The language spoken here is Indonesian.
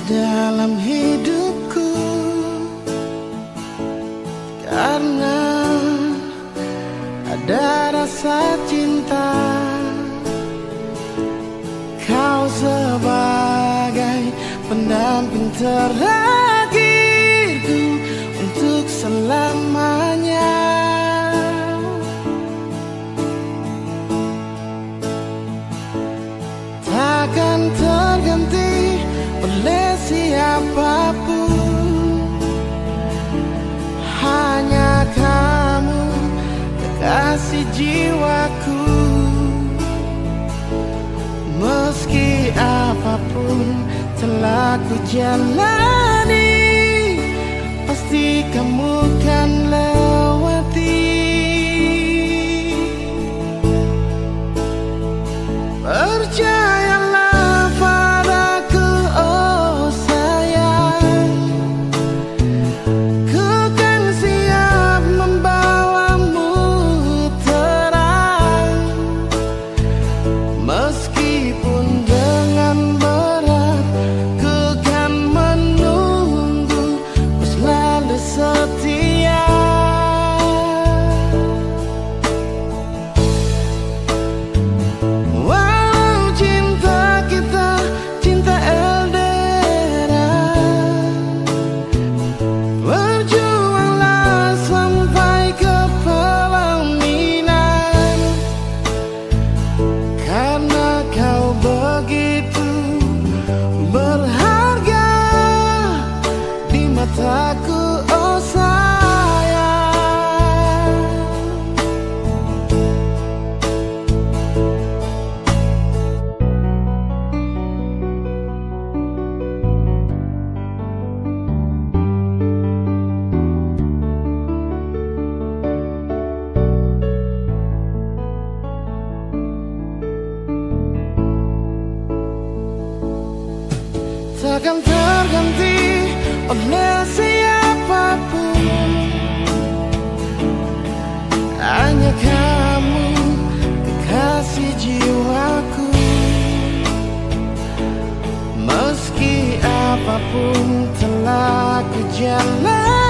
dalam hidupku, karena ada rasa cinta. Kau sebagai pendamping terakhirku untuk selamanya. Takkan terganti oleh siapapun, hanya kamu kekasih jiwaku. Meski apapun telah ku jalani, pasti kamu kan lewati. Percayalah padaku, oh sayang, ku kan siap membawamu terang. Meskipun dengan berat, ku kan menunggu, ku selalu setia. Walau cinta kita cinta LDR, berjuanglah sampai ke pelaminan, karena kau begitu berharga di mataku, oh sayang. Takkan terganti oleh siapapun, hanya kamu kekasih jiwaku. Meski apapun telah ku jalani,